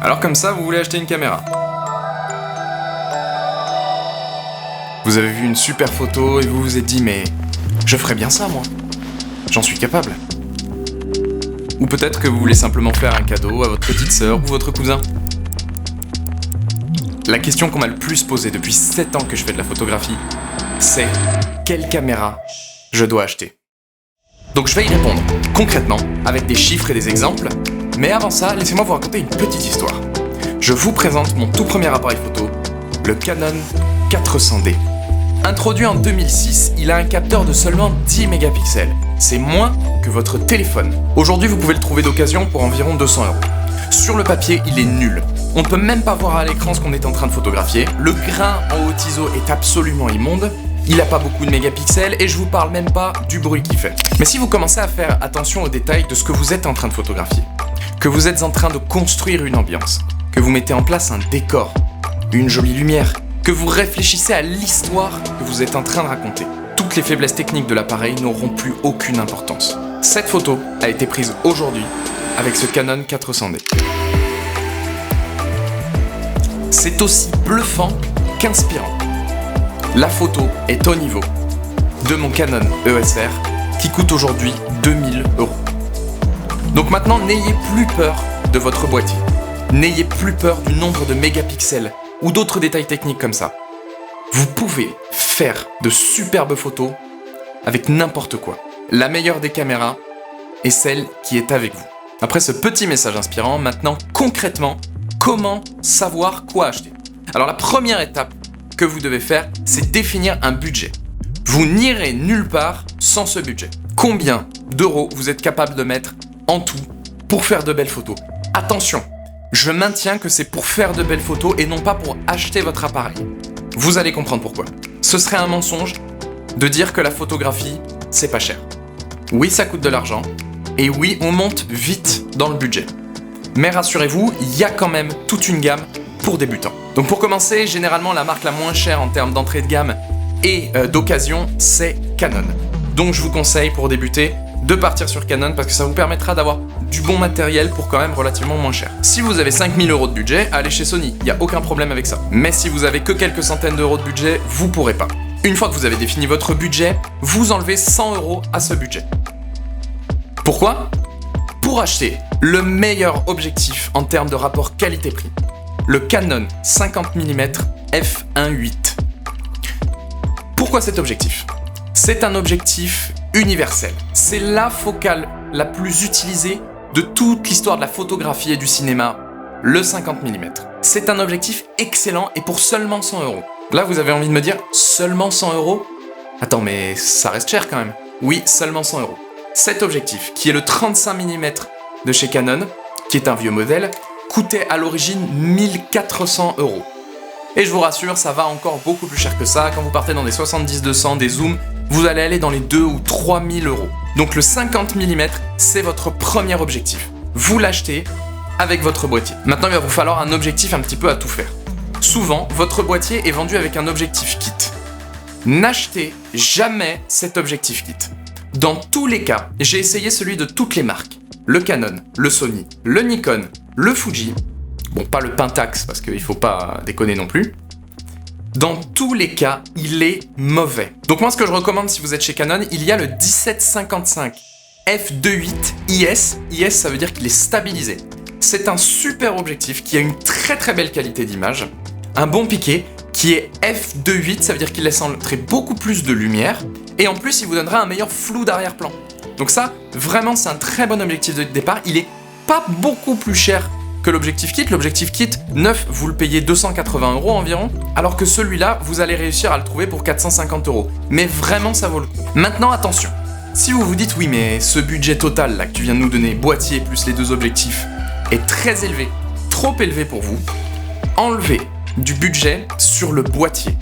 Alors comme ça, vous voulez acheter une caméra. Vous avez vu une super photo et vous vous êtes dit mais je ferais bien ça moi. J'en suis capable. Ou peut-être que vous voulez simplement faire un cadeau à votre petite sœur ou votre cousin. La question qu'on m'a le plus posée depuis 7 ans que je fais de la photographie, c'est quelle caméra je dois acheter. Donc je vais y répondre concrètement avec des chiffres et des exemples, mais avant ça, laissez-moi vous raconter une petite histoire. Je vous présente mon tout premier appareil photo, le Canon 400D. Introduit en 2006, il a un capteur de seulement 10 mégapixels. C'est moins que votre téléphone. Aujourd'hui, vous pouvez le trouver d'occasion pour environ 200 €. Sur le papier, il est nul. On ne peut même pas voir à l'écran ce qu'on est en train de photographier. Le grain en haut ISO est absolument immonde. Il n'a pas beaucoup de mégapixels et je vous parle même pas du bruit qu'il fait. Mais si vous commencez à faire attention aux détails de ce que vous êtes en train de photographier, que vous êtes en train de construire une ambiance, que vous mettez en place un décor, une jolie lumière, que vous réfléchissez à l'histoire que vous êtes en train de raconter, toutes les faiblesses techniques de l'appareil n'auront plus aucune importance. Cette photo a été prise aujourd'hui avec ce Canon 400D. C'est aussi bluffant qu'inspirant. La photo est au niveau de mon Canon EOS R qui coûte aujourd'hui 2000 €. Donc maintenant, n'ayez plus peur de votre boîtier. N'ayez plus peur du nombre de mégapixels ou d'autres détails techniques comme ça. Vous pouvez faire de superbes photos avec n'importe quoi. La meilleure des caméras est celle qui est avec vous. Après ce petit message inspirant, maintenant concrètement, comment savoir quoi acheter? Alors la première étape que vous devez faire, c'est définir un budget. Vous n'irez nulle part sans ce budget. Combien d'euros vous êtes capable de mettre en tout pour faire de belles photos? Attention, je maintiens que c'est pour faire de belles photos et non pas pour acheter votre appareil. Vous allez comprendre pourquoi. Ce serait un mensonge de dire que la photographie, c'est pas cher. Oui, ça coûte de l'argent, et oui, on monte vite dans le budget. Mais rassurez-vous, il y a quand même toute une gamme pour débutants. Donc pour commencer, généralement la marque la moins chère en termes d'entrée de gamme et d'occasion, c'est Canon. Donc je vous conseille pour débuter de partir sur Canon parce que ça vous permettra d'avoir du bon matériel pour quand même relativement moins cher. Si vous avez 5000 € de budget, allez chez Sony, il n'y a aucun problème avec ça. Mais si vous avez que quelques centaines d'euros de budget, vous pourrez pas. Une fois que vous avez défini votre budget, vous enlevez 100 € à ce budget. Pourquoi ? Pour acheter le meilleur objectif en termes de rapport qualité-prix, le Canon 50 mm f1.8. Pourquoi cet objectif ? C'est un objectif universel. C'est la focale la plus utilisée de toute l'histoire de la photographie et du cinéma, le 50 mm. C'est un objectif excellent et pour seulement 100 €. Là, vous avez envie de me dire, seulement 100 €? Attends, mais ça reste cher quand même. Oui, seulement 100 €. Cet objectif, qui est le 35 mm de chez Canon, qui est un vieux modèle, coûtait à l'origine 1400 €. Et je vous rassure, ça va encore beaucoup plus cher que ça. Quand vous partez dans des 70-200, des zooms, vous allez aller dans les 2 ou 3000 €. Donc le 50 mm, c'est votre premier objectif. Vous l'achetez avec votre boîtier. Maintenant, il va vous falloir un objectif un petit peu à tout faire. Souvent, votre boîtier est vendu avec un objectif kit. N'achetez jamais cet objectif kit. Dans tous les cas, j'ai essayé celui de toutes les marques. Le Canon, le Sony, le Nikon, le Fuji. Bon, pas le Pentax, parce qu'il faut pas déconner non plus. Dans tous les cas, il est mauvais. Donc moi, ce que je recommande si vous êtes chez Canon, il y a le 1755 f2.8 IS. IS, ça veut dire qu'il est stabilisé. C'est un super objectif qui a une très très belle qualité d'image. Un bon piqué qui est f2.8, ça veut dire qu'il laisse entrer beaucoup plus de lumière. Et en plus, il vous donnera un meilleur flou d'arrière-plan. Donc ça, vraiment, c'est un très bon objectif de départ. Il est pas beaucoup plus cher que l'objectif kit. L'objectif kit, neuf, vous le payez 280 € environ, alors que celui-là, vous allez réussir à le trouver pour 450 €. Mais vraiment, ça vaut le coup. Maintenant, attention. Si vous vous dites, oui, mais ce budget total là que tu viens de nous donner, boîtier plus les deux objectifs, est très élevé, trop élevé pour vous, enlevez du budget sur le boîtier.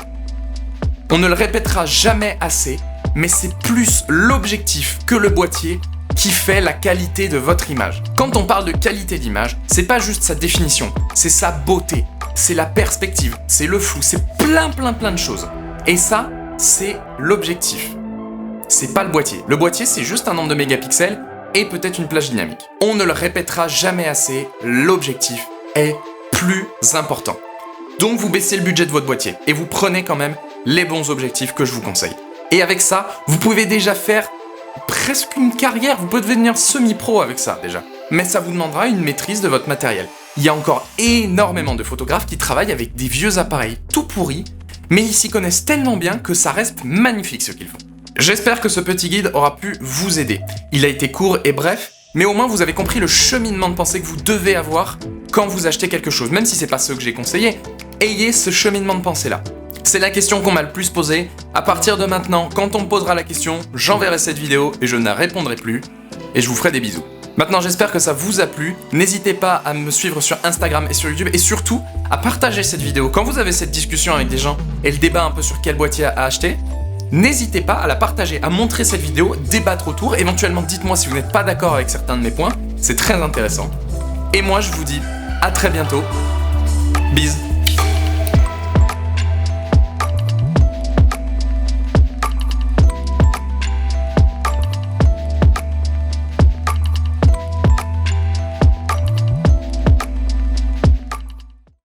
On ne le répétera jamais assez, mais c'est plus l'objectif que le boîtier qui fait la qualité de votre image. Quand on parle de qualité d'image, c'est pas juste sa définition, c'est sa beauté, c'est la perspective, c'est le flou, c'est plein de choses. Et ça, c'est l'objectif. C'est pas le boîtier. Le boîtier, c'est juste un nombre de mégapixels et peut-être une plage dynamique. On ne le répétera jamais assez, l'objectif est plus important. Donc vous baissez le budget de votre boîtier et vous prenez quand même les bons objectifs que je vous conseille. Et avec ça, vous pouvez déjà faire presque une carrière, vous pouvez devenir semi-pro avec ça déjà. Mais ça vous demandera une maîtrise de votre matériel. Il y a encore énormément de photographes qui travaillent avec des vieux appareils tout pourris, mais ils s'y connaissent tellement bien que ça reste magnifique ce qu'ils font. J'espère que ce petit guide aura pu vous aider. Il a été court et bref, mais au moins vous avez compris le cheminement de pensée que vous devez avoir quand vous achetez quelque chose. Même si c'est pas ce que j'ai conseillé, ayez ce cheminement de pensée là. C'est la question qu'on m'a le plus posée. À partir de maintenant, quand on me posera la question, j'enverrai cette vidéo et je ne la répondrai plus. Et je vous ferai des bisous. Maintenant, j'espère que ça vous a plu. N'hésitez pas à me suivre sur Instagram et sur YouTube. Et surtout, à partager cette vidéo. Quand vous avez cette discussion avec des gens et le débat un peu sur quel boîtier à acheter, n'hésitez pas à la partager, à montrer cette vidéo, débattre autour. Éventuellement, dites-moi si vous n'êtes pas d'accord avec certains de mes points. C'est très intéressant. Et moi, je vous dis à très bientôt. Bisous.